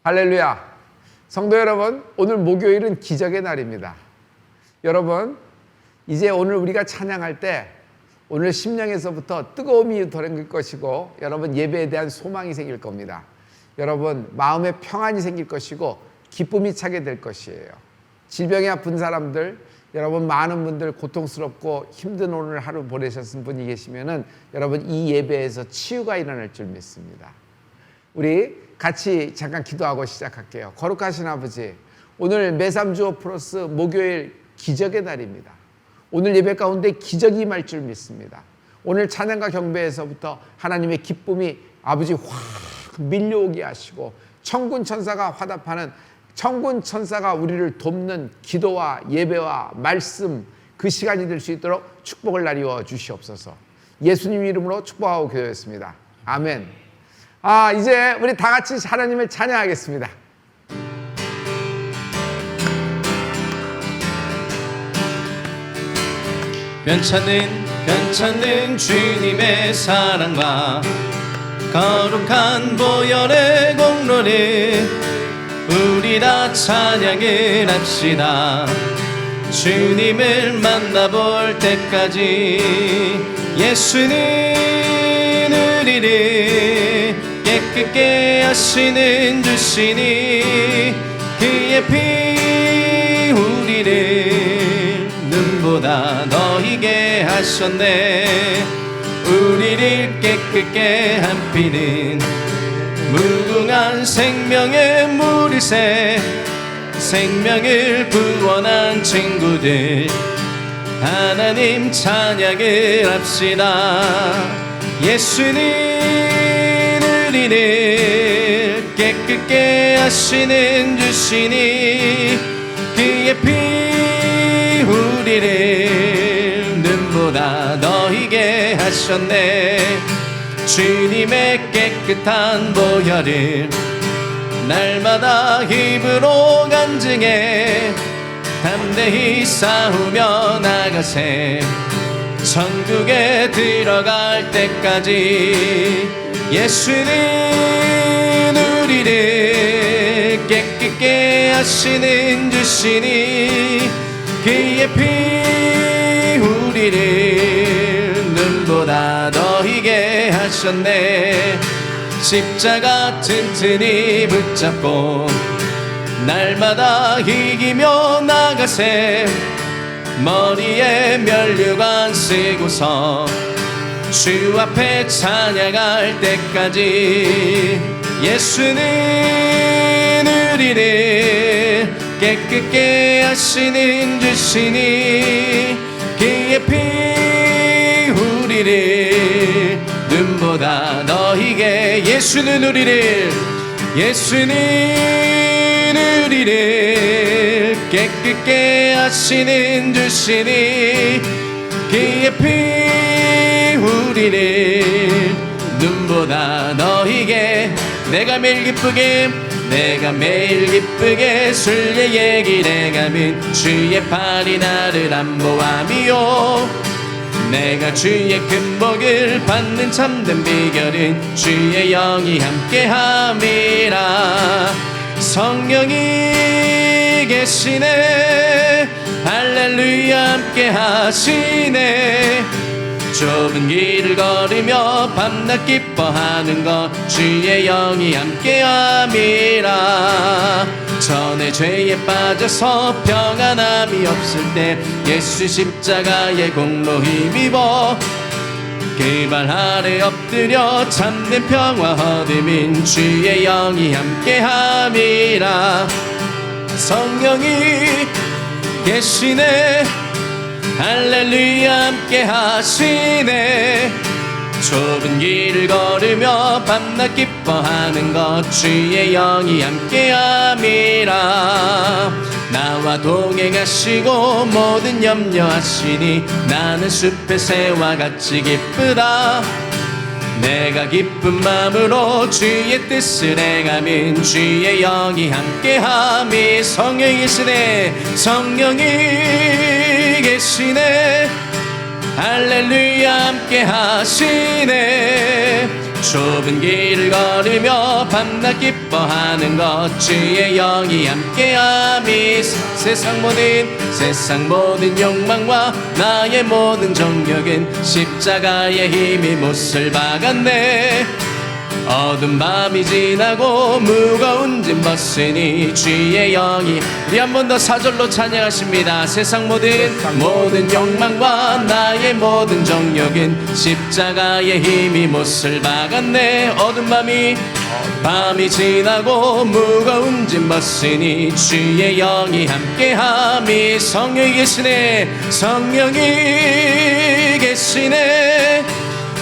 할렐루야. 성도 여러분, 오늘 목요일은 기적의 날입니다. 여러분, 이제 오늘 우리가 찬양할 때 오늘 심령에서부터 뜨거움이 돌아올 것이고, 여러분 예배에 대한 소망이 생길 겁니다. 여러분 마음에 평안이 생길 것이고 기쁨이 차게 될 것이에요. 질병에 아픈 사람들, 여러분 많은 분들 고통스럽고 힘든 오늘 하루 보내셨은 분이 계시면은 여러분 이 예배에서 치유가 일어날 줄 믿습니다. 우리 같이 잠깐 기도하고 시작할게요. 거룩하신 아버지, 오늘 매삼주오 플러스 목요일 기적의 날입니다. 오늘 예배 가운데 기적이 임할 줄 믿습니다. 오늘 찬양과 경배에서부터 하나님의 기쁨이 아버지 확 밀려오게 하시고, 천군 천사가 화답하는, 천군 천사가 우리를 돕는 기도와 예배와 말씀, 그 시간이 될 수 있도록 축복을 나리워 주시옵소서. 예수님 이름으로 축복하고 기도했습니다. 아멘. 이제 우리 다 같이 하나님을 찬양하겠습니다. 괜찮은 주님의 사랑과 거룩한 보혈의 공로를 우리 다 찬양을 합시다. 주님을 만나볼 때까지 예수는 우리를 깨끗게 하시는 주시니, 그의 피 우리를 눈보다 너희게 하셨네. 우리를 깨끗게 한 피는 무궁한 생명의 물이새, 생명을 구원한 친구들 하나님 찬양을 합시다. 예수는 우리를 깨끗게 하시는 주시니, 그의 피 우리를 눈보다 너희게 하셨네. 주님의 깨끗한 보혈을 날마다 힘으로 간증해 담대히 싸우며 나가세. 천국에 들어갈 때까지 예수는 우리를 깨끗게 하시는 주시니, 그의 피 우리를 눈보다 너희게 하셨네. 십자가 튼튼히 붙잡고 날마다 이기며 나가세. 머리에 면류관 쓰고서 주 앞에 찬양할 때까지 예수는 우리를 깨끗게 하시는 주시니, 그의 피 우리를 눈보다 너희게. 예수는 우리를 깨끗게 하시는 주시니, 그의 피 우리를 눈보다 너희게. 내가 매일 기쁘게 술례의 길에 가면 주의 팔이 나를 안보함이요. 내가 주의 큰 복을 받는 참된 비결은 주의 영이 함께함이라. 성령이 계시네, 할렐루야 함께하시네. 좁은 길을 걸으며 밤낮 기뻐하는 것 주의 영이 함께함이라. 전에 죄에 빠져서 평안함이 없을 때 예수 십자가의 공로 힘입어 그 발 아래 엎드려 참된 평화 얻음인 주의 영이 함께함이라. 성령이 계시네, 할렐루야 함께하시네. 좁은 길을 걸으며 밤낮 기뻐하는 것 주의 영이 함께함이라. 나와 동행하시고 모든 염려하시니 나는 숲의 새와 같이 기쁘다. 내가 기쁜 마음으로 주의 뜻을 행하면 주의 영이 함께함이. 성령이 계시네, 성령이 계시네, 할렐루야 함께 하시네. 좁은 길을 걸으며 밤낮 기뻐하는 것 주의 영이 함께함이 세상 모든 욕망과 나의 모든 정력은 십자가의 힘이 못을 박았네. 어두운 밤이 지나고 무거운 짐 벗으니 주의 영이 우리 한 번 더 사절로 찬양하십니다. 세상 모든 욕망과 나의 모든 정력은 십자가의 힘이 못을 박았네. 어두운 밤이 지나고 무거운 짐 벗으니 주의 영이 함께함이 성령이 계시네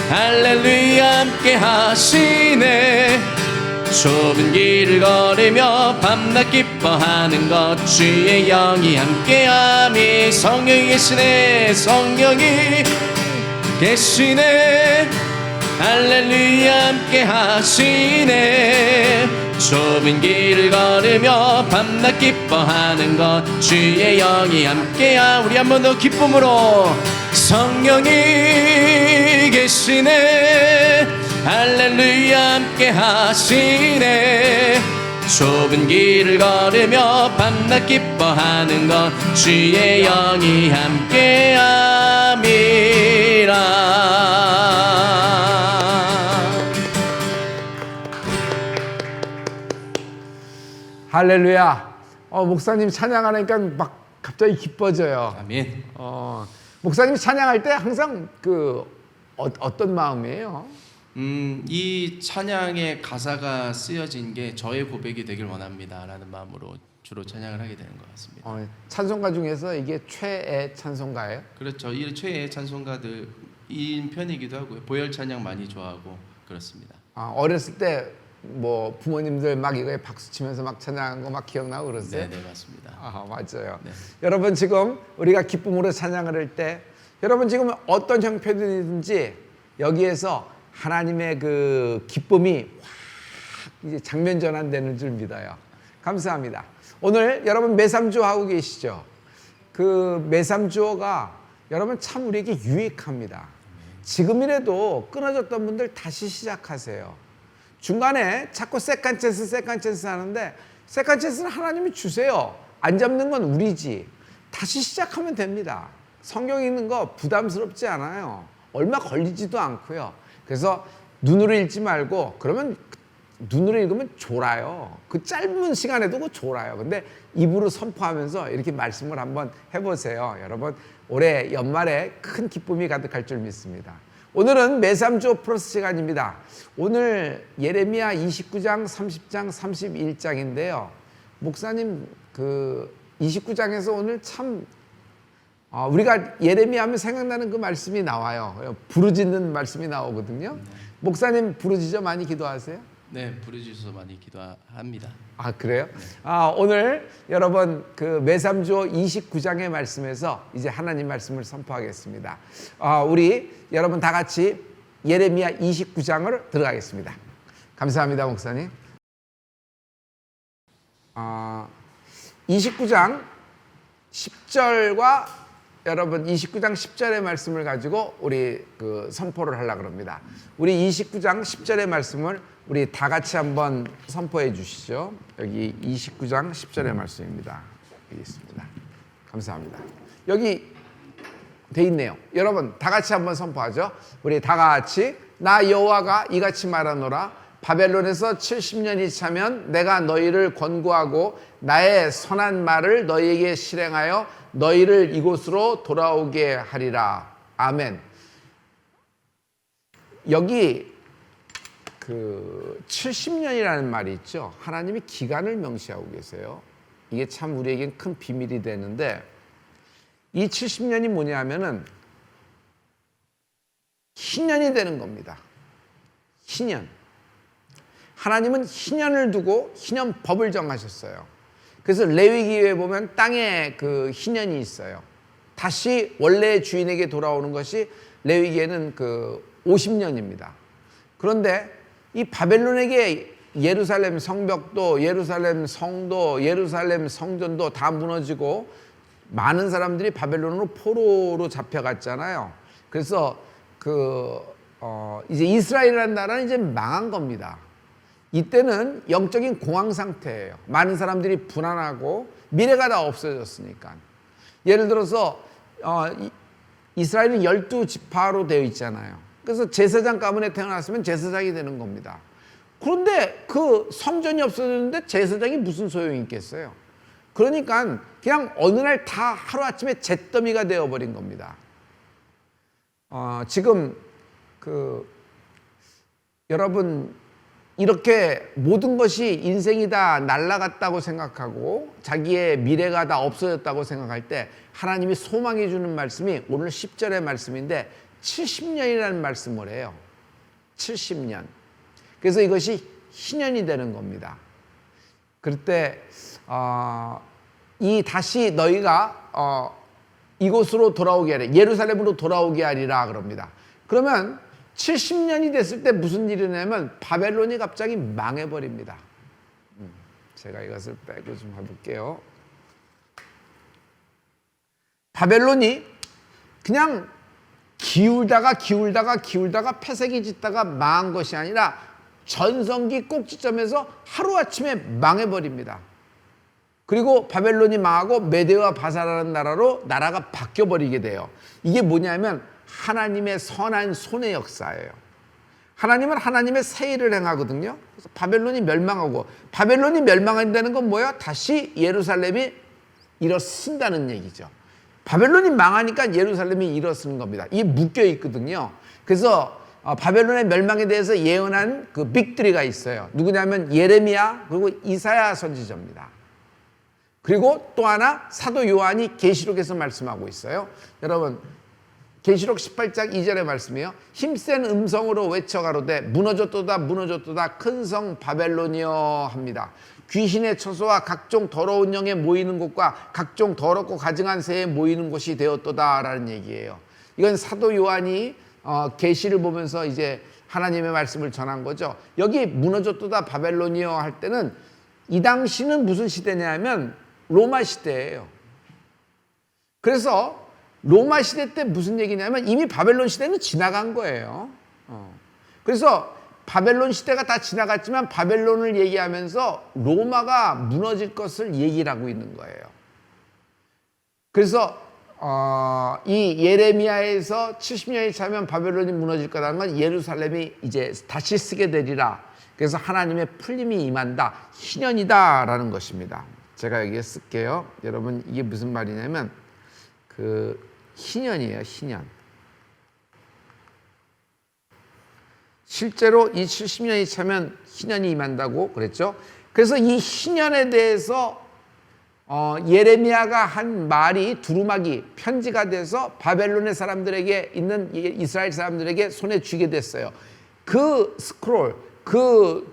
할렐루야 함께 하시네. 좁은 길을 걸으며 밤낮 기뻐하는 것 주의 영이 함께함이 성령이 계시네 할렐루야 함께 하시네. 좁은 길을 걸으며 밤낮 기뻐하는 것 주의 영이 우리 한 번 더 기쁨으로 성령이 계시네 할렐루야 함께 하시네. 좁은 길을 걸으며 밤낮 기뻐하는 것 주의 영이 함께함이라. 할렐루야. 목사님 찬양하니까 막 갑자기 기뻐져요. 아멘. 목사님 찬양할 때 항상 어떤 마음이에요? 이 찬양의 가사가 쓰여진 게 저의 고백이 되길 원합니다라는 마음으로 주로 찬양을 하게 되는 것 같습니다. 찬송가 중에서 이게 최애 찬송가예요? 그렇죠. 이 최애 찬송가들인 편이기도 하고요. 보혈 찬양 많이 좋아하고 그렇습니다. 어렸을 때 뭐 부모님들 막 이거에 박수 치면서 막 찬양한 거 막 기억나고 그러세요? 네, 맞습니다. 맞아요. 네. 여러분 지금 우리가 기쁨으로 찬양을 할 때 여러분 지금 어떤 형편이든지 여기에서 하나님의 그 기쁨이 확 이제 장면 전환되는 줄 믿어요. 감사합니다. 오늘 여러분 매삼주어 하고 계시죠? 그 매삼주어가 여러분 참 우리에게 유익합니다. 지금이라도 끊어졌던 분들 다시 시작하세요. 중간에 자꾸 세컨 찬스 하는데 세컨 찬스는 하나님이 주세요. 안 잡는 건 우리지. 다시 시작하면 됩니다. 성경 읽는 거 부담스럽지 않아요. 얼마 걸리지도 않고요. 그래서 눈으로 읽지 말고 그러면 눈으로 읽으면 졸아요. 그 짧은 시간에도 그 졸아요. 근데 입으로 선포하면서 이렇게 말씀을 한번 해보세요. 여러분 올해 연말에 큰 기쁨이 가득할 줄 믿습니다. 오늘은 매삼주어 플러스 시간입니다. 오늘 예레미야 29장, 30장, 31장인데요. 목사님 그 29장에서 오늘 참 우리가 예레미야 하면 생각나는 그 말씀이 나와요. 부르짖는 말씀이 나오거든요. 목사님 부르짖어 많이 기도하세요? 네, 부르짖어서 많이 기도합니다. 그래요? 오늘 여러분 그 매삼주어 29장의 말씀에서 이제 하나님 말씀을 선포하겠습니다. 우리 여러분 다 같이 예레미야 29장을 들어가겠습니다. 감사합니다, 목사님. 29장 10절과 여러분 29장 10절의 말씀을 가지고 우리 그 선포를 하려고 합니다. 우리 29장 10절의 말씀을 우리 다 같이 한번 선포해 주시죠. 여기 29장 10절의 말씀입니다. 여기 있습니다. 감사합니다. 여기 돼 있네요. 여러분 다 같이 한번 선포하죠. 우리 다 같이 나 여호와가 이같이 말하노라. 바벨론에서 70년이 차면 내가 너희를 권고하고 나의 선한 말을 너희에게 실행하여 너희를 이곳으로 돌아오게 하리라. 아멘. 여기 그 70년이라는 말이 있죠. 하나님이 기간을 명시하고 계세요. 이게 참 우리에겐 큰 비밀이 되는데 이 70년이 뭐냐 하면은 희년이 되는 겁니다. 희년. 하나님은 희년을 두고 희년법을 정하셨어요. 그래서 레위기에 보면 땅에 그 희년이 있어요. 다시 원래의 주인에게 돌아오는 것이 레위기에는 그 50년입니다. 그런데 이 바벨론에게 예루살렘 성벽도, 예루살렘 성도, 예루살렘 성전도 다 무너지고 많은 사람들이 바벨론으로 포로로 잡혀갔잖아요. 그래서 그 이제 이스라엘이라는 나라는 이제 망한 겁니다. 이때는 영적인 공황 상태예요. 많은 사람들이 불안하고 미래가 다 없어졌으니까. 예를 들어서 이스라엘은 12지파로 되어 있잖아요. 그래서 제사장 가문에 태어났으면 제사장이 되는 겁니다. 그런데 그 성전이 없어졌는데 제사장이 무슨 소용이 있겠어요? 그러니까 그냥 어느 날 다 하루아침에 잿더미가 되어버린 겁니다. 지금 여러분 이렇게 모든 것이 인생이 다 날아갔다고 생각하고 자기의 미래가 다 없어졌다고 생각할 때 하나님이 소망해 주는 말씀이 오늘 10절의 말씀인데 70년이라는 말씀을 해요. 70년. 그래서 이것이 희년이 되는 겁니다. 그럴 때 다시 너희가 이곳으로 돌아오게 하리라, 예루살렘으로 돌아오게 하리라 그럽니다. 그러면 70년이 됐을 때 무슨 일이 일어나면 바벨론이 갑자기 망해버립니다. 제가 이것을 빼고 좀 해볼게요. 바벨론이 그냥 기울다가 폐색이 짙다가 망한 것이 아니라 전성기 꼭지점에서 하루아침에 망해버립니다. 그리고 바벨론이 망하고 메대와 바사라는 나라로 나라가 바뀌어버리게 돼요. 이게 뭐냐면 하나님의 선한 손의 역사예요. 하나님은 하나님의 새 일을 행하거든요. 그래서 바벨론이 멸망하고, 바벨론이 멸망한다는 건 뭐야? 다시 예루살렘이 일어선다는 얘기죠. 바벨론이 망하니까 예루살렘이 일어서는 겁니다. 이게 묶여 있거든요. 그래서 바벨론의 멸망에 대해서 예언한 그 빅3가 있어요. 누구냐면 예레미야 그리고 이사야 선지자입니다. 그리고 또 하나 사도 요한이 계시록에서 말씀하고 있어요. 여러분 계시록 18장 2절의 말씀이에요. 힘센 음성으로 외쳐가로되 무너졌도다 무너졌도다 큰 성 바벨론이여 합니다. 귀신의 처소와 각종 더러운 영에 모이는 곳과 각종 더럽고 가증한 새에 모이는 곳이 되었도다라는 얘기예요. 이건 사도 요한이 계시를 보면서 이제 하나님의 말씀을 전한 거죠. 여기 무너졌도다 바벨론이여 할 때는 이 당시는 무슨 시대냐면 로마 시대예요. 그래서 로마 시대 때 무슨 얘기냐면 이미 바벨론 시대는 지나간 거예요. 그래서 바벨론 시대가 다 지나갔지만 바벨론을 얘기하면서 로마가 무너질 것을 얘기를 하고 있는 거예요. 그래서 이 예레미야에서 70년이 차면 바벨론이 무너질 거라는 건 예루살렘이 이제 다시 쓰게 되리라. 그래서 하나님의 풀림이 임한다. 희년이다라는 것입니다. 제가 여기에 쓸게요. 여러분 이게 무슨 말이냐면 희년이에요. 희년. 실제로 이 70년이 차면 희년이 임한다고 그랬죠. 그래서 이 희년에 대해서 예레미야가 한 말이 두루마기 편지가 돼서 바벨론의 사람들에게 있는 이스라엘 사람들에게 손에 쥐게 됐어요. 그 스크롤, 그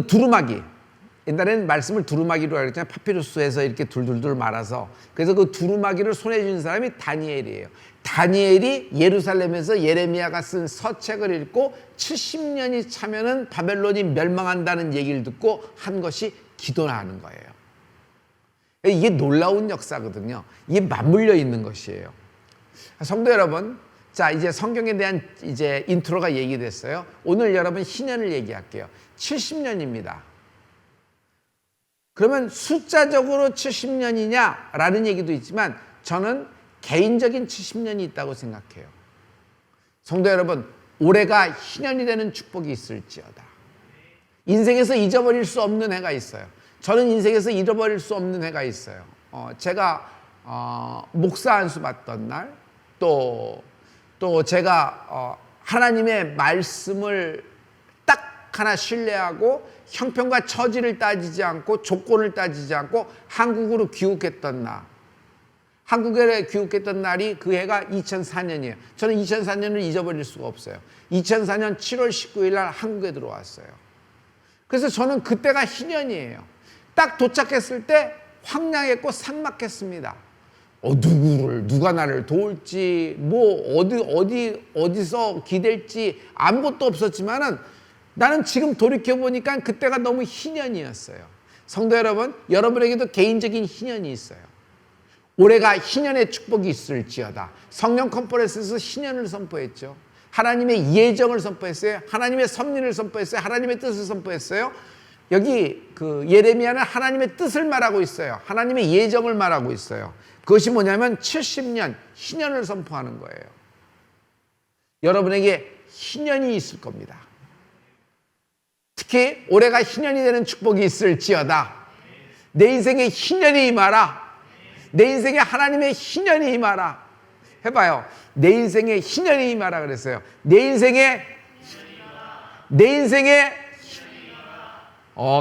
두루마기, 옛날에는 말씀을 두루마기로 하랬잖아요. 파피루스에서 이렇게 둘둘둘 말아서. 그래서 그 두루마기를 손에 쥔 사람이 다니엘이에요. 다니엘이 예루살렘에서 예레미야가 쓴 서책을 읽고 70년이 차면은 바벨론이 멸망한다는 얘기를 듣고 한 것이 기도하는 거예요. 이게 놀라운 역사거든요. 이게 맞물려 있는 것이에요. 성도 여러분, 자 이제 성경에 대한 이제 인트로가 얘기됐어요. 오늘 여러분 희년을 얘기할게요. 70년입니다. 그러면 숫자적으로 70년이냐라는 얘기도 있지만 저는 개인적인 70년이 있다고 생각해요. 성도 여러분, 올해가 희년이 되는 축복이 있을지어다. 인생에서 잊어버릴 수 없는 해가 있어요. 저는 인생에서 잊어버릴 수 없는 해가 있어요. 제가 목사 안수 받던 날, 또 제가 하나님의 말씀을 딱 하나 신뢰하고 형편과 처지를 따지지 않고 조건을 따지지 않고 한국으로 귀국했던 날, 한국에 귀국했던 날이 그 해가 2004년이에요. 저는 2004년을 잊어버릴 수가 없어요. 2004년 7월 19일 날 한국에 들어왔어요. 그래서 저는 그때가 희년이에요. 딱 도착했을 때 황량했고 삭막했습니다. 누가 나를 도울지, 어디서 기댈지 아무것도 없었지만은 나는 지금 돌이켜보니까 그때가 너무 희년이었어요. 성도 여러분, 여러분에게도 개인적인 희년이 있어요. 올해가 희년의 축복이 있을지어다. 성령 컨퍼런스에서 희년을 선포했죠. 하나님의 예정을 선포했어요. 하나님의 섭리를 선포했어요. 하나님의 뜻을 선포했어요. 여기 그 예레미야는 하나님의 뜻을 말하고 있어요. 하나님의 예정을 말하고 있어요. 그것이 뭐냐면 70년 희년을 선포하는 거예요. 여러분에게 희년이 있을 겁니다. 특히 올해가 희년이 되는 축복이 있을지어다. 내 인생에 희년이 임하라. 내 인생에 하나님의 희년이 임하라. 해봐요. 내 인생에 희년이 임하라 그랬어요. 내 인생에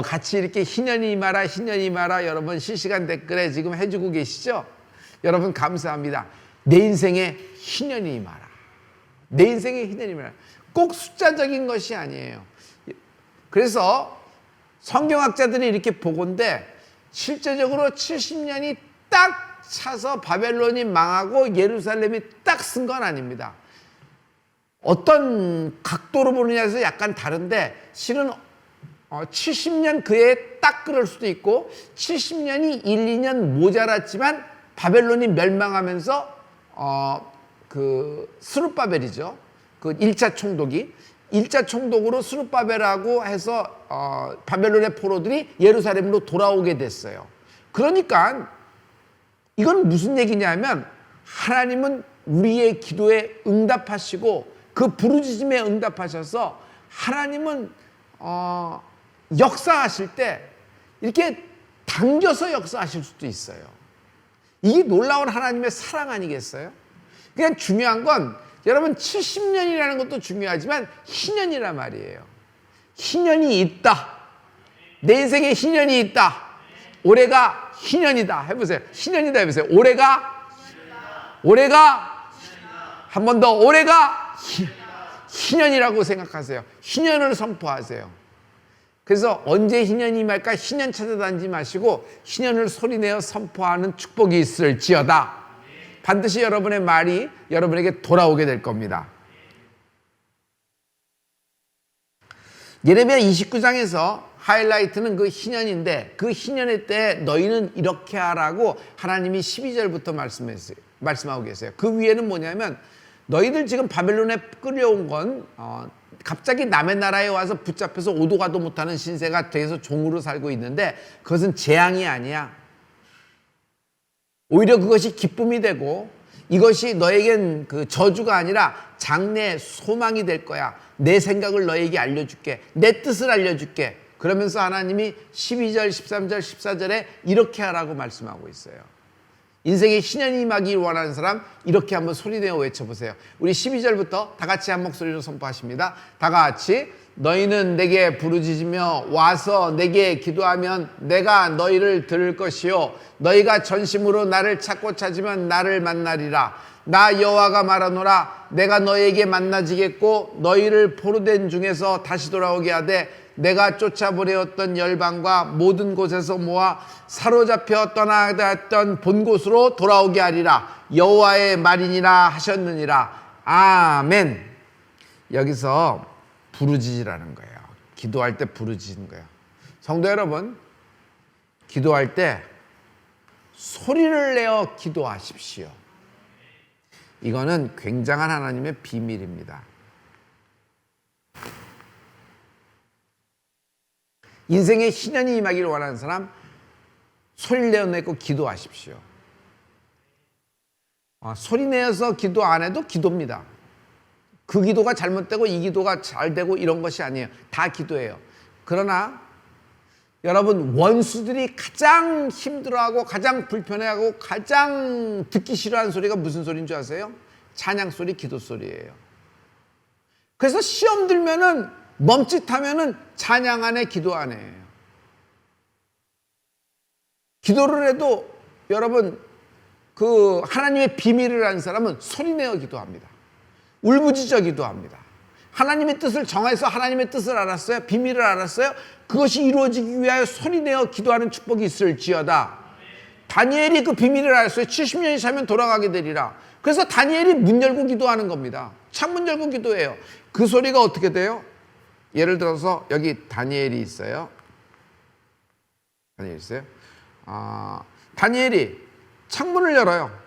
같이 이렇게 희년이 임하라, 희년이 임하라. 여러분 실시간 댓글에 지금 해주고 계시죠? 여러분 감사합니다. 내 인생에 희년이 임하라. 내 인생에 희년이 임하라. 꼭 숫자적인 것이 아니에요. 그래서 성경학자들이 이렇게 보건대 실제적으로 70년이 딱 차서 바벨론이 망하고 예루살렘이 딱 쓴 건 아닙니다. 어떤 각도로 보느냐에서 약간 다른데 실은 70년 그에 딱 그럴 수도 있고 70년이 1, 2년 모자랐지만 바벨론이 멸망하면서 그 스룹바벨이죠. 그 1차 총독이 1차 총독으로 스룹바벨하고 해서 바벨론의 포로들이 예루살렘으로 돌아오게 됐어요. 그러니까 이건 무슨 얘기냐면 하나님은 우리의 기도에 응답하시고 그 부르짖음에 응답하셔서 하나님은 역사하실 때 이렇게 당겨서 역사하실 수도 있어요. 이게 놀라운 하나님의 사랑 아니겠어요? 그냥 중요한 건 여러분 70년이라는 것도 중요하지만 희년이란 말이에요. 희년이 있다. 내 인생에 희년이 있다. 올해가 희년이다. 해보세요. 희년이다 해보세요. 올해가 한 번 더 올해가 희년이라고 생각하세요. 희년을 선포하세요. 그래서 언제 희년이 임할까 희년 찾아다니지 마시고 희년을 소리내어 선포하는 축복이 있을지어다. 반드시 여러분의 말이 여러분에게 돌아오게 될 겁니다. 예레미야 29장에서 하이라이트는 그 희년인데 그 희년의 때 너희는 이렇게 하라고 하나님이 12절부터 말씀하고 계세요. 그 위에는 뭐냐면 너희들 지금 바벨론에 끌려온 건 갑자기 남의 나라에 와서 붙잡혀서 오도 가도 못하는 신세가 돼서 종으로 살고 있는데 그것은 재앙이 아니야. 오히려 그것이 기쁨이 되고 이것이 너에겐 그 저주가 아니라 장래의 소망이 될 거야. 내 생각을 너에게 알려줄게. 내 뜻을 알려줄게. 그러면서 하나님이 12절, 13절, 14절에 이렇게 하라고 말씀하고 있어요. 인생에 희년이 임하길 원하는 사람 이렇게 한번 소리내어 외쳐보세요. 우리 12절부터 다 같이 한 목소리로 선포하십니다. 다 같이 너희는 내게 부르짖으며 와서 내게 기도하면 내가 너희를 들을 것이요 너희가 전심으로 나를 찾고 찾으면 나를 만나리라. 나 여호와가 말하노라. 내가 너희에게 만나지겠고 너희를 포로된 중에서 다시 돌아오게 하되 내가 쫓아보내었던 열방과 모든 곳에서 모아 사로잡혀 떠나갔던 본 곳으로 돌아오게 하리라. 여호와의 말이니라 하셨느니라. 아멘. 여기서 부르짖으라는 거예요. 기도할 때 부르짖는 거예요. 성도 여러분, 기도할 때 소리를 내어 기도하십시오. 이거는 굉장한 하나님의 비밀입니다. 인생에 희년이 임하기를 원하는 사람 소리를 내어내고 기도하십시오. 소리 내어서 기도 안 해도 기도입니다. 그 기도가 잘못되고 이 기도가 잘 되고 이런 것이 아니에요. 다 기도예요. 그러나 여러분 원수들이 가장 힘들어하고 가장 불편해하고 가장 듣기 싫어하는 소리가 무슨 소리인 줄 아세요? 찬양 소리, 기도 소리예요. 그래서 시험 들면은 멈칫하면은 찬양 안 해, 기도 안 해요. 기도를 해도 여러분 그 하나님의 비밀을 아는 사람은 소리내어 기도합니다. 울부짖어 기도합니다. 하나님의 뜻을 정해서 하나님의 뜻을 알았어요? 비밀을 알았어요? 그것이 이루어지기 위하여 소리내어 기도하는 축복이 있을지어다. 다니엘이 그 비밀을 알았어요. 70년이 차면 돌아가게 되리라. 그래서 다니엘이 문 열고 기도하는 겁니다. 창문 열고 기도해요. 그 소리가 어떻게 돼요? 예를 들어서 여기 다니엘이 있어요. 다니엘이 있어요. 다니엘이 창문을 열어요.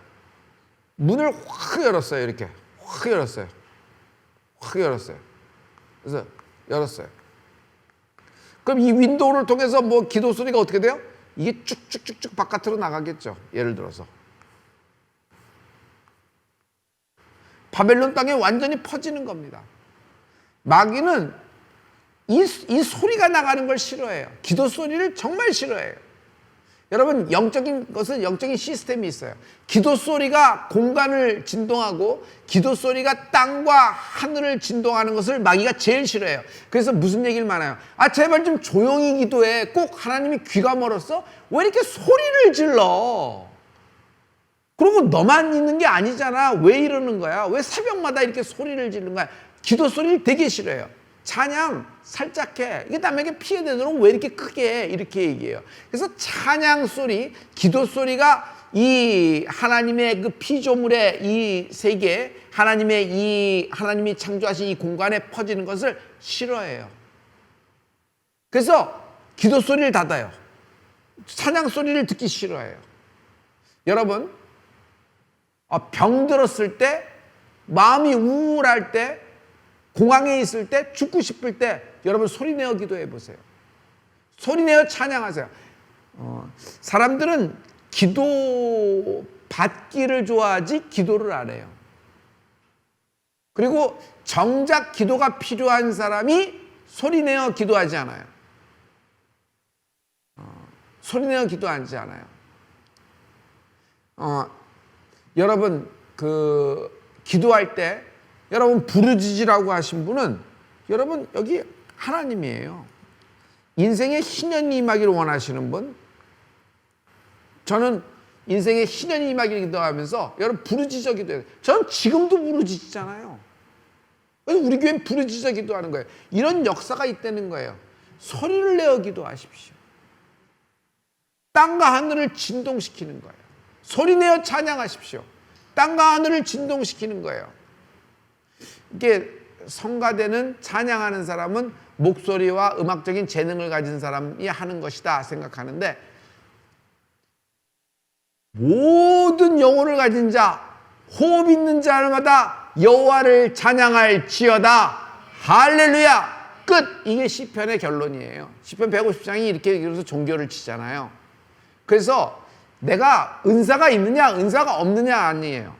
문을 확 열었어요. 이렇게 확 열었어요. 확 열었어요. 그래서 열었어요. 그럼 이 윈도우를 통해서 뭐 기도 소리가 어떻게 돼요? 이게 쭉쭉쭉쭉 바깥으로 나가겠죠. 예를 들어서 바벨론 땅에 완전히 퍼지는 겁니다. 마귀는 이 소리가 나가는 걸 싫어해요. 기도 소리를 정말 싫어해요. 여러분, 영적인 것은 영적인 시스템이 있어요. 기도 소리가 공간을 진동하고 기도 소리가 땅과 하늘을 진동하는 것을 마귀가 제일 싫어해요. 그래서 무슨 얘기를 많아요. 아, 제발 좀 조용히 기도해. 꼭 하나님이 귀가 멀었어? 왜 이렇게 소리를 질러? 그리고 너만 있는 게 아니잖아. 왜 이러는 거야? 왜 새벽마다 이렇게 소리를 지르는 거야? 기도 소리를 되게 싫어해요. 찬양 살짝 해. 이게 남에게 피해되도록 왜 이렇게 크게 해? 이렇게 얘기해요. 그래서 찬양 소리, 기도 소리가 이 하나님의 그 피조물의 이 세계, 하나님이 창조하신 이 공간에 퍼지는 것을 싫어해요. 그래서 기도 소리를 닫아요. 찬양 소리를 듣기 싫어해요. 여러분, 병들었을 때, 마음이 우울할 때, 공황에 있을 때, 죽고 싶을 때 여러분 소리내어 기도해 보세요. 소리내어 찬양하세요. 사람들은 기도 받기를 좋아하지 기도를 안 해요. 그리고 정작 기도가 필요한 사람이 소리내어 기도하지 않아요. 소리내어 기도하지 않아요. 여러분 기도할 때 여러분 부르짖으라고 하신 분은 여러분 여기 하나님이에요. 인생에 희년이 임하기를 원하시는 분, 저는 인생에 희년이 임하기를 기도하면서 여러분 부르짖어 기도해요. 저는 지금도 부르짖잖아요. 그래서 우리 교회는 부르짖어 기도하는 거예요. 이런 역사가 있다는 거예요. 소리를 내어 기도하십시오. 땅과 하늘을 진동시키는 거예요. 소리내어 찬양하십시오. 땅과 하늘을 진동시키는 거예요. 이게 성가대는 찬양하는 사람은 목소리와 음악적인 재능을 가진 사람이 하는 것이다 생각하는데, 모든 영혼을 가진 자, 호흡 있는 자마다 여호와를 찬양할지어다. 할렐루야. 끝. 이게 시편의 결론이에요. 시편 150장이 이렇게 그래서 종교를 치잖아요. 그래서 내가 은사가 있느냐 은사가 없느냐 아니에요.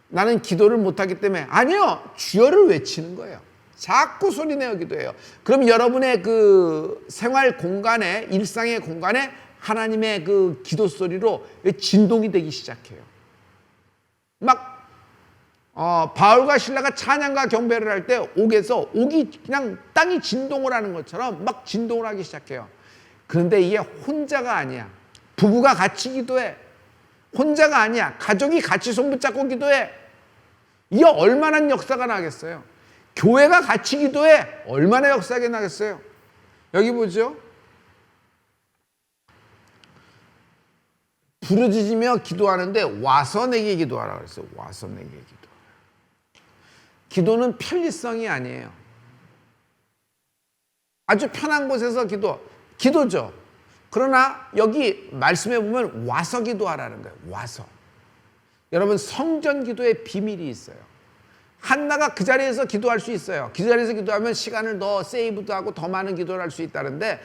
나는 기도를 못하기 때문에 아니요. 주여를 외치는 거예요. 자꾸 소리내어 기도해요. 그럼 여러분의 그 생활 공간에, 일상의 공간에 하나님의 그 기도 소리로 진동이 되기 시작해요. 막 바울과 실라가 찬양과 경배를 할 때 옥이 그냥 땅이 진동을 하는 것처럼 막 진동을 하기 시작해요. 그런데 이게 혼자가 아니야. 부부가 같이 기도해. 혼자가 아니야. 가족이 같이 손 붙잡고 기도해. 이게 얼마나 역사가 나겠어요. 교회가 같이 기도해. 얼마나 역사가 나겠어요. 여기 보죠. 부르짖으며 기도하는데 와서 내게 기도하라 그랬어요. 와서 내게 기도하라. 기도는 편리성이 아니에요. 아주 편한 곳에서 기도죠. 그러나 여기 말씀에 보면 와서 기도하라는 거예요. 와서. 여러분, 성전 기도의 비밀이 있어요. 한나가 그 자리에서 기도할 수 있어요. 그 자리에서 기도하면 시간을 더 세이브도 하고 더 많은 기도를 할 수 있다는데,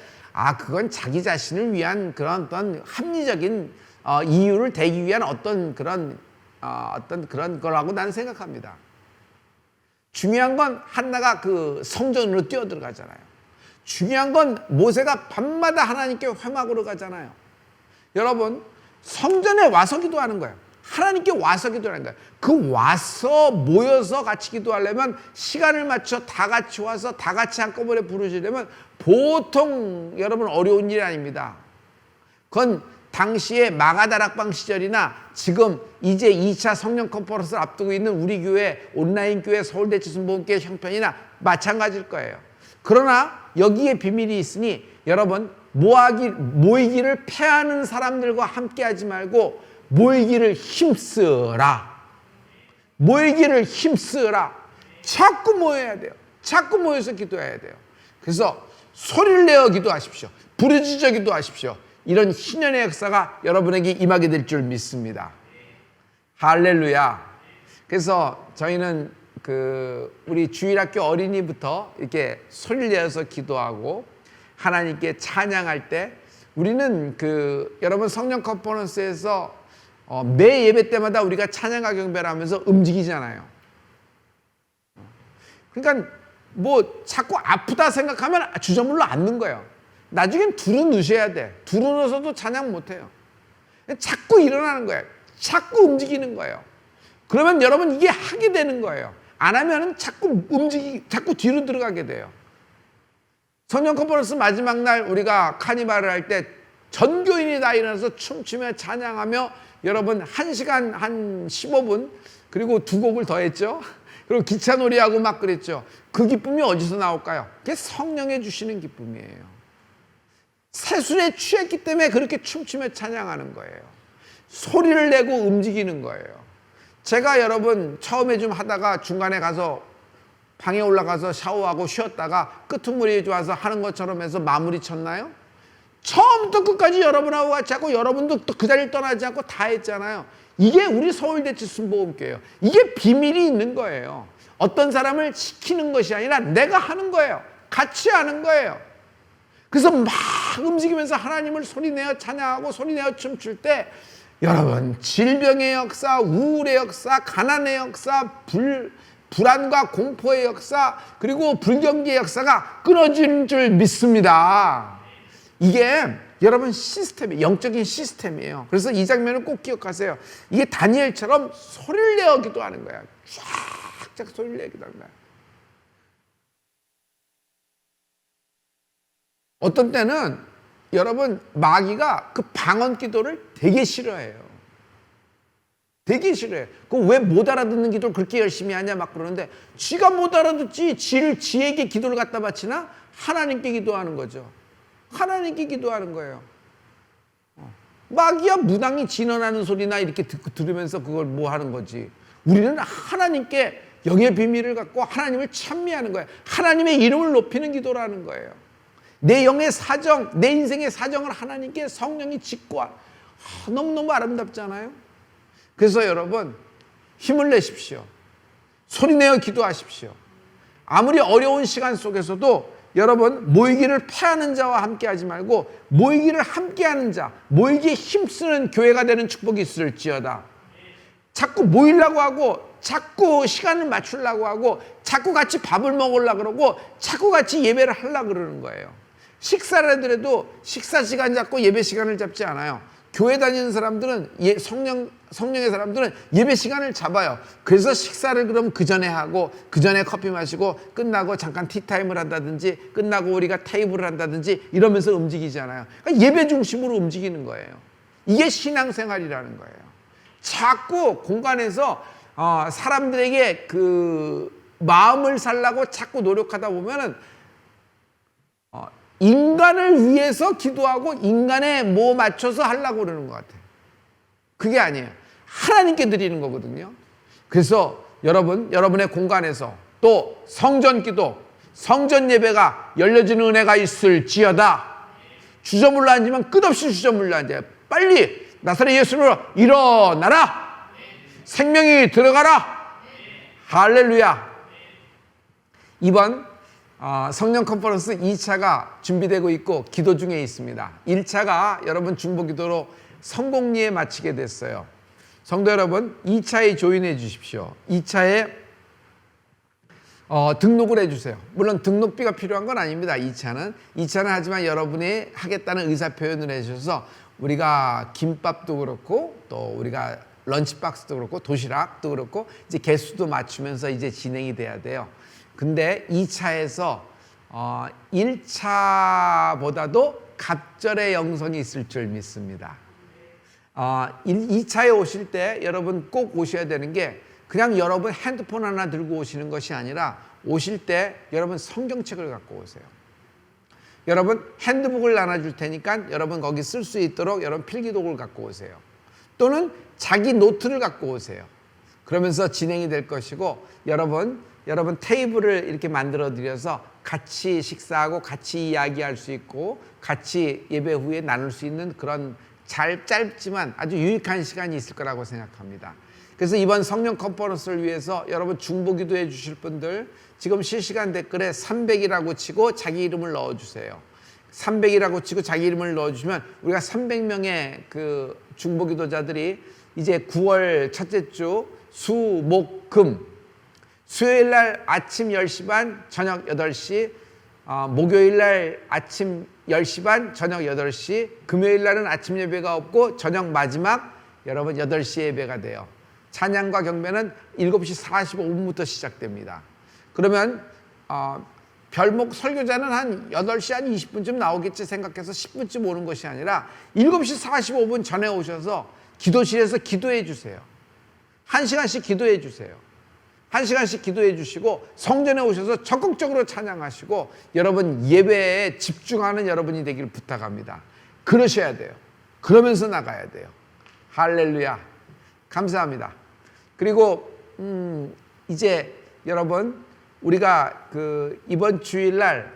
그건 자기 자신을 위한 그런 어떤 합리적인 이유를 대기 위한 어떤 그런 거라고 나는 생각합니다. 중요한 건 한나가 그 성전으로 뛰어들어가잖아요. 중요한 건 모세가 밤마다 하나님께 회막으로 가잖아요. 여러분, 성전에 와서 기도하는 거예요. 하나님께 와서 기도하는 거예요. 그 와서 모여서 같이 기도하려면 시간을 맞춰 다 같이 와서 다 같이 한꺼번에 부르시려면 보통 여러분 어려운 일이 아닙니다. 그건 당시에 마가다락방 시절이나 지금 이제 2차 성령 컨퍼런스를 앞두고 있는 우리 교회, 온라인 교회, 서울대치순복음교회 형편이나 마찬가지일 거예요. 그러나 여기에 비밀이 있으니 여러분, 모이기를 패하는 사람들과 함께 하지 말고 모이기를 힘쓰라. 모이기를 힘쓰라. 자꾸 모여야 돼요. 자꾸 모여서 기도해야 돼요. 그래서 소리를 내어 기도하십시오. 부르짖어 기도하십시오. 이런 희년의 역사가 여러분에게 임하게 될 줄 믿습니다. 할렐루야. 그래서 저희는 우리 주일학교 어린이부터 이렇게 소리를 내어서 기도하고 하나님께 찬양할 때 우리는 여러분 성령 컨퍼런스에서 매 예배 때마다 우리가 찬양과 경배를 하면서 움직이잖아요. 그러니까 뭐 자꾸 아프다 생각하면 주저물러 앉는 거예요. 나중엔 두루 누셔야 돼. 두루 누워서도 찬양 못해요. 자꾸 일어나는 거예요. 자꾸 움직이는 거예요. 그러면 여러분 이게 하게 되는 거예요. 안 하면은 자꾸 자꾸 뒤로 들어가게 돼요. 성령 컨퍼런스 마지막 날 우리가 카니발을 할 때 전 교인이 다 일어나서 춤추며 찬양하며 여러분 1시간 한 15분 그리고 2곡을 더 했죠. 그리고 기차놀이하고 막 그랬죠. 그 기쁨이 어디서 나올까요? 그게 성령이 주시는 기쁨이에요. 세술에 취했기 때문에 그렇게 춤추며 찬양하는 거예요. 소리를 내고 움직이는 거예요. 제가 여러분 처음에 좀 하다가 중간에 가서 방에 올라가서 샤워하고 쉬었다가 끄트머리 좋아서 하는 것처럼 해서 마무리 쳤나요? 처음부터 끝까지 여러분하고 같이 하고 여러분도 또 그 자리를 떠나지 않고 다 했잖아요. 이게 우리 서울대치 순복음교회예요. 이게 비밀이 있는 거예요. 어떤 사람을 시키는 것이 아니라 내가 하는 거예요. 같이 하는 거예요. 그래서 막 움직이면서 하나님을 소리내어 찬양하고 소리내어 춤출 때 여러분 질병의 역사, 우울의 역사, 가난의 역사, 불안과 공포의 역사 그리고 불경기의 역사가 끊어지는 줄 믿습니다. 이게 여러분 시스템이에요. 영적인 시스템이에요. 그래서 이 장면을 꼭 기억하세요. 이게 다니엘처럼 소리를 내어 기도하는 거야. 쫙쫙 소리를 내어 기도하는 거야. 어떤 때는 여러분 마귀가 그 방언 기도를 되게 싫어해요. 되게 싫어해요. 그럼 왜 못 알아듣는 기도를 그렇게 열심히 하냐 막 그러는데 지가 못 알아듣지 지에게 기도를 갖다 바치나? 하나님께 기도하는 거죠. 하나님께 기도하는 거예요. 마귀야 무당이 진언하는 소리나 이렇게 들으면서 그걸 뭐 하는 거지. 우리는 하나님께 영의 비밀을 갖고 하나님을 찬미하는 거예요. 하나님의 이름을 높이는 기도라는 거예요. 내 영의 사정, 내 인생의 사정을 하나님께 성령이 짓고 너무너무 아름답잖아요. 그래서 여러분 힘을 내십시오. 소리내어 기도하십시오. 아무리 어려운 시간 속에서도 여러분 모이기를 패하는 자와 함께하지 말고 모이기를 함께하는 자, 모이기에 힘쓰는 교회가 되는 축복이 있을지어다. 자꾸 모이려고 하고 자꾸 시간을 맞추려고 하고 자꾸 같이 밥을 먹으려고 그러고 자꾸 같이 예배를 하려고 그러는 거예요. 식사를 하더라도 식사 시간 잡고 예배 시간을 잡지 않아요. 교회 다니는 사람들은 성령의 사람들은 예배 시간을 잡아요. 그래서 식사를 그럼 그 전에 하고 그 전에 커피 마시고 끝나고 잠깐 티타임을 한다든지 끝나고 우리가 테이블을 한다든지 이러면서 움직이잖아요. 그러니까 예배 중심으로 움직이는 거예요. 이게 신앙생활이라는 거예요. 자꾸 공간에서 사람들에게 그 마음을 살라고 자꾸 노력하다 보면은 인간을 위해서 기도하고 인간에 뭐 맞춰서 하려고 그러는 것 같아요. 그게 아니에요. 하나님께 드리는 거거든요. 그래서 여러분의 공간에서 또 성전 기도, 성전 예배가 열려지는 은혜가 있을지어다. 주저물러 앉으면 끝없이 주저물러 앉아요. 빨리 나사렛 예수님으로 일어나라. 생명이 들어가라. 할렐루야. 이번 성령 컨퍼런스 2차가 준비되고 있고 기도 중에 있습니다. 1차가 여러분 중보기도로 성공리에 마치게 됐어요. 성도 여러분 2차에 조인해 주십시오. 2차에 등록을 해주세요. 물론 등록비가 필요한 건 아닙니다. 2차는 하지만 여러분이 하겠다는 의사표현을 해주셔서 우리가 김밥도 그렇고 또 우리가 런치박스도 그렇고 도시락도 그렇고 이제 개수도 맞추면서 이제 진행이 돼야 돼요. 근데 2차에서 1차보다도 갑절의 영성이 있을 줄 믿습니다. 2차에 오실 때 여러분 꼭 오셔야 되는 게 그냥 여러분 핸드폰 하나 들고 오시는 것이 아니라 오실 때 여러분 성경책을 갖고 오세요. 여러분 핸드북을 나눠줄 테니까 여러분 거기 쓸 수 있도록 여러분 필기독을 갖고 오세요. 또는 자기 노트를 갖고 오세요. 그러면서 진행이 될 것이고 여러분 테이블을 이렇게 만들어 드려서 같이 식사하고 같이 이야기할 수 있고 같이 예배 후에 나눌 수 있는 그런 짧지만 아주 유익한 시간이 있을 거라고 생각합니다. 그래서 이번 성령 컨퍼런스를 위해서 여러분 중보기도해 주실 분들 지금 실시간 댓글에 300이라고 치고 자기 이름을 넣어주세요. 300이라고 치고 자기 이름을 넣어주시면 우리가 300명의 그 중보기도자들이 이제 9월 첫째 주 수, 목, 금 수요일 날 아침 10시 반 저녁 8시 목요일 날 아침 10시 반 저녁 8시 금요일 날은 아침 예배가 없고 저녁 마지막 여러분 8시 예배가 돼요. 찬양과 경배는 7시 45분부터 시작됩니다. 그러면 별목 설교자는 한 8시 한 20분쯤 나오겠지 생각해서 10분쯤 오는 것이 아니라 7시 45분 전에 오셔서 기도실에서 기도해 주세요. 1시간씩 기도해 주세요. 1시간씩 기도해 주시고 성전에 오셔서 적극적으로 찬양하시고 여러분 예배에 집중하는 여러분이 되기를 부탁합니다. 그러셔야 돼요. 그러면서 나가야 돼요. 할렐루야. 감사합니다. 그리고 이제 여러분 우리가 그 이번 주일날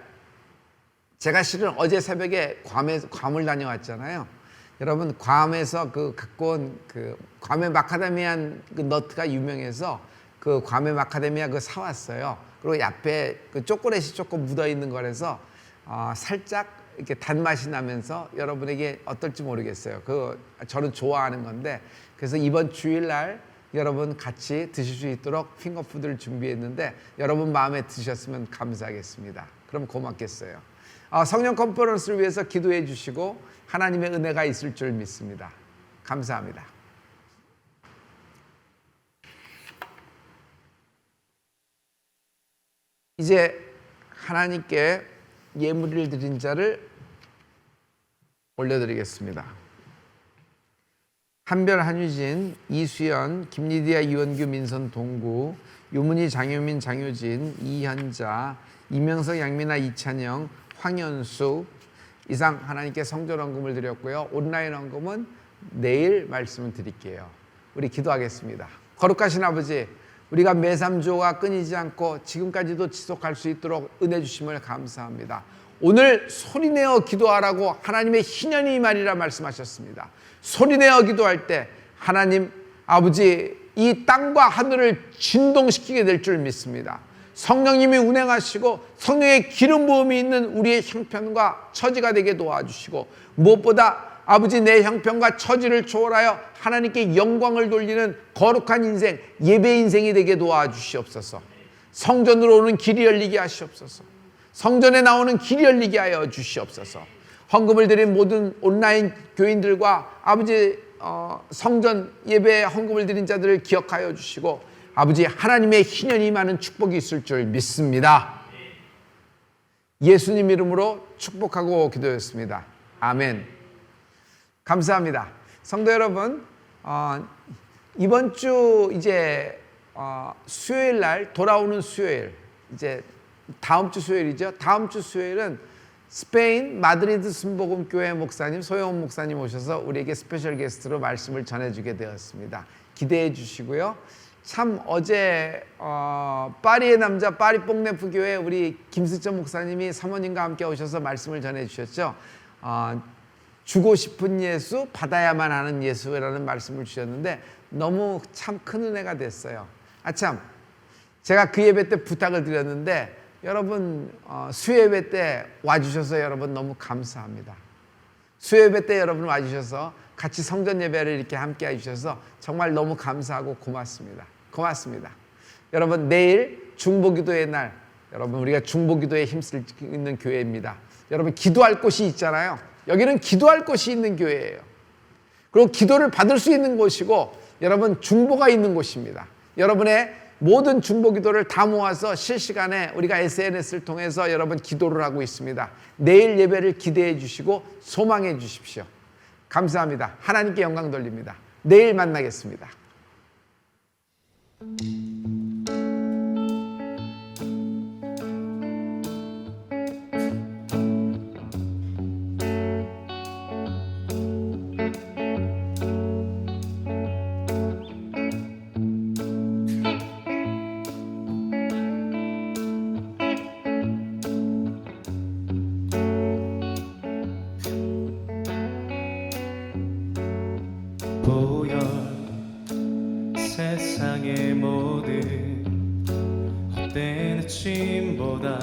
제가 실은 어제 새벽에 괌을 다녀왔잖아요. 여러분 괌에서 그 갖고 온 그 괌의 마카다미안 그 너트가 유명해서 그 괌의 마카다미아 그 사왔어요. 그리고 옆에 그 초콜릿이 조금 묻어 있는 거라서 살짝 이렇게 단맛이 나면서 여러분에게 어떨지 모르겠어요. 그 저는 좋아하는 건데 그래서 이번 주일날 여러분 같이 드실 수 있도록 핑거푸드를 준비했는데 여러분 마음에 드셨으면 감사하겠습니다. 그럼 고맙겠어요. 성령 컨퍼런스를 위해서 기도해 주시고 하나님의 은혜가 있을 줄 믿습니다. 감사합니다. 이제 하나님께 예물을 드린 자를 올려드리겠습니다. 한별, 한유진, 이수연, 김리디아, 이원규, 민선, 동구, 유문희, 장효민, 장효진, 이현자, 이명석, 양민아, 이찬영, 황현수 이상 하나님께 성전 헌금을 드렸고요. 온라인 헌금은 내일 말씀을 드릴게요. 우리 기도하겠습니다. 거룩하신 아버지, 우리가 매삼조가 끊이지 않고 지금까지도 지속할 수 있도록 은혜 주심을 감사합니다. 오늘 소리내어 기도하라고 하나님의 희년이 말이라 말씀하셨습니다. 소리내어 기도할 때 하나님 아버지 이 땅과 하늘을 진동시키게 될 줄 믿습니다. 성령님이 운행하시고 성령의 기름 부음이 있는 우리의 형편과 처지가 되게 도와주시고 무엇보다 아버지 내 형편과 처지를 초월하여 하나님께 영광을 돌리는 거룩한 인생, 예배 인생이 되게 도와주시옵소서. 성전으로 오는 길이 열리게 하시옵소서. 성전에 나오는 길이 열리게 하여 주시옵소서. 헌금을 드린 모든 온라인 교인들과 아버지 성전 예배에 헌금을 드린 자들을 기억하여 주시고 아버지 하나님의 희년이 많은 축복이 있을 줄 믿습니다. 예수님 이름으로 축복하고 기도했습니다. 아멘. 감사합니다. 성도 여러분, 이번 주 이제 수요일 날 돌아오는 수요일, 이제 다음 주 수요일이죠. 다음 주 수요일은 스페인 마드리드 순복음교회 목사님 소영훈 목사님 오셔서 우리에게 스페셜 게스트로 말씀을 전해주게 되었습니다. 기대해 주시고요. 참 어제 파리의 남자 파리 뽕네프 교회 우리 김수천 목사님이 사모님과 함께 오셔서 말씀을 전해주셨죠. 주고 싶은 예수, 받아야만 하는 예수라는 말씀을 주셨는데 너무 참 큰 은혜가 됐어요. 참 제가 그 예배 때 부탁을 드렸는데 여러분 수예배 때 와주셔서 여러분 너무 감사합니다. 수예배 때 여러분 와주셔서 같이 성전 예배를 이렇게 함께 해주셔서 정말 너무 감사하고 고맙습니다. 고맙습니다. 여러분 내일 중보기도의 날, 여러분 우리가 중보기도에 힘쓸 수 있는 교회입니다. 여러분 기도할 곳이 있잖아요. 여기는 기도할 곳이 있는 교회예요. 그리고 기도를 받을 수 있는 곳이고 여러분 중보가 있는 곳입니다. 여러분의 모든 중보 기도를 다 모아서 실시간에 우리가 SNS를 통해서 여러분 기도를 하고 있습니다. 내일 예배를 기대해 주시고 소망해 주십시오. 감사합니다. 하나님께 영광 돌립니다. 내일 만나겠습니다. 보혈 세상의 모든 헛된 침보다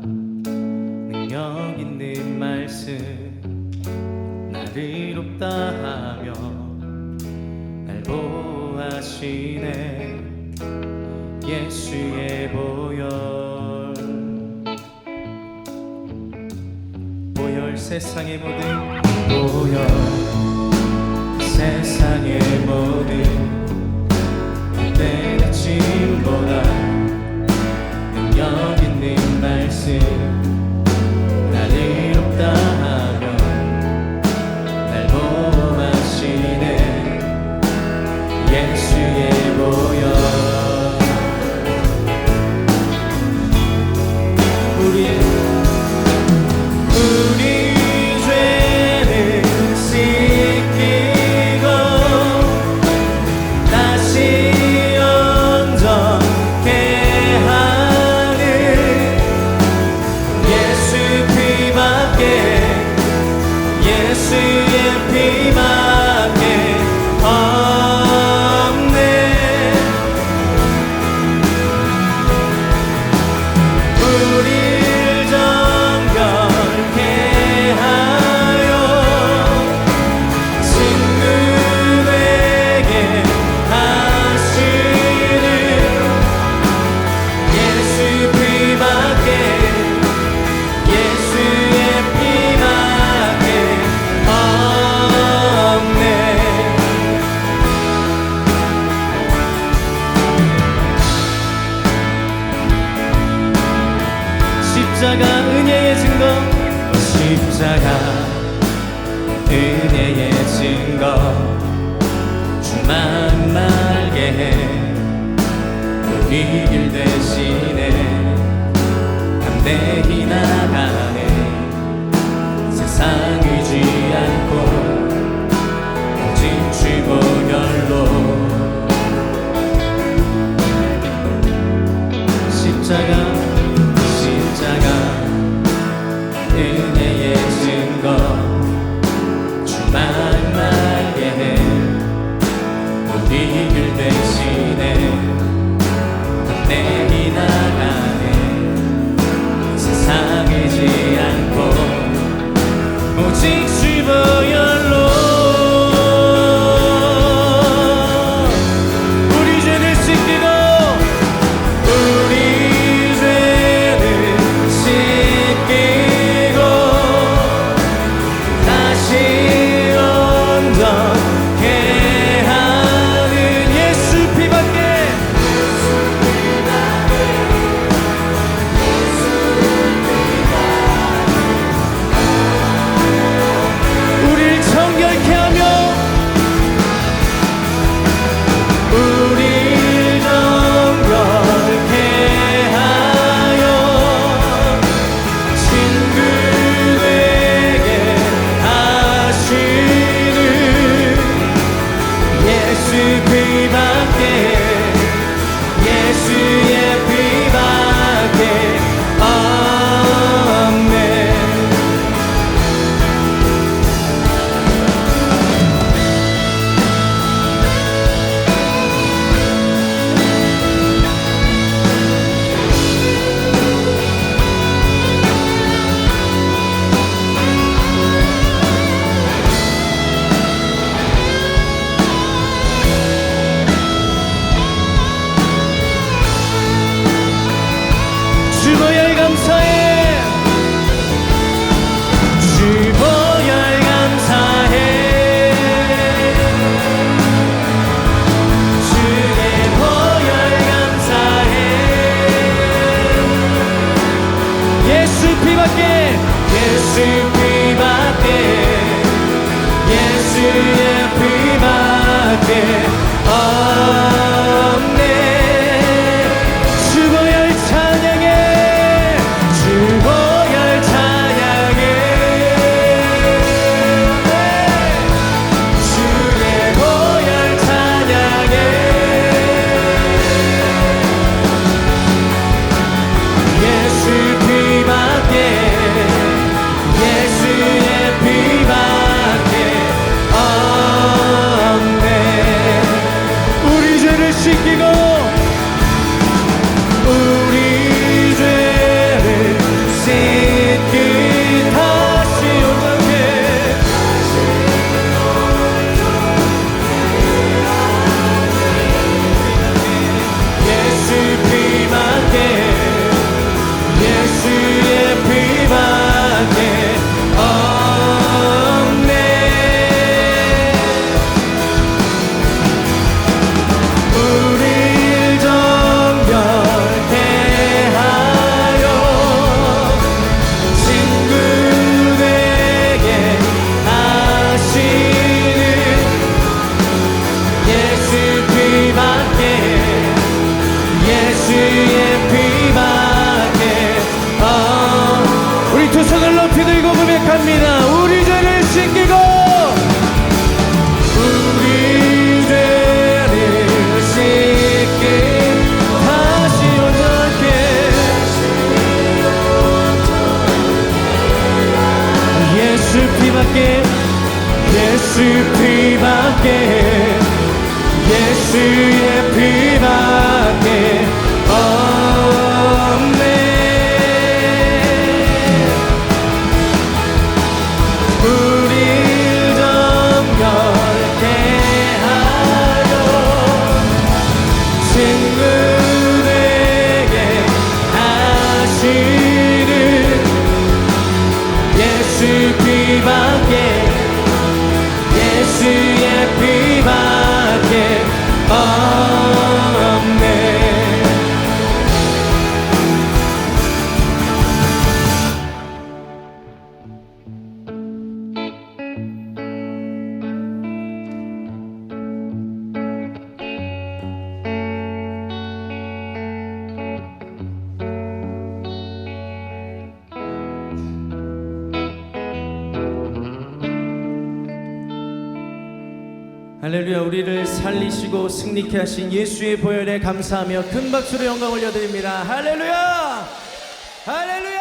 능력 있는 말씀 나를 이롭다 하며 날 보호하시네 예수의 보혈 보혈 세상의 모든 보혈 세상의 모든 헛된 침보다 능력 있는 말씀 나를 이롭다 하며 날 보호하시네 예수의 보혈 우리 죄는 씻기고 다시 온전케 하는 예수 피밖에 예수의 피밖에 없네 우릴 정결케 하여 친구에게 하시는 예수 피밖에 예수의 피밖에 없네 십자가 은혜의 증거 십자가 은혜의 증거 주만 말게 해 우리 길 대신에 담대히 나가네 세상 의지 않고 오직 주 보혈로 십자가 은혜의 증거 주만 말게 해 우리 길 대신에 담대히 나가네 세상 의지 않고 오직 주 보혈로 우리 죄를 씻기고 우리 죄를 씻기고 다시 온전케 하는 예수 피밖에 우릴 피밖에 예수의 피밖에 없네. 우릴 정결케 하여 생물에게 하시는 예수 피밖에 예수의 피밖에 없네. 할렐루야. 우리를 살리시고 승리케 하신 예수의 보혈에 감사하며 큰 박수로 영광 올려드립니다. 할렐루야. 할렐루야.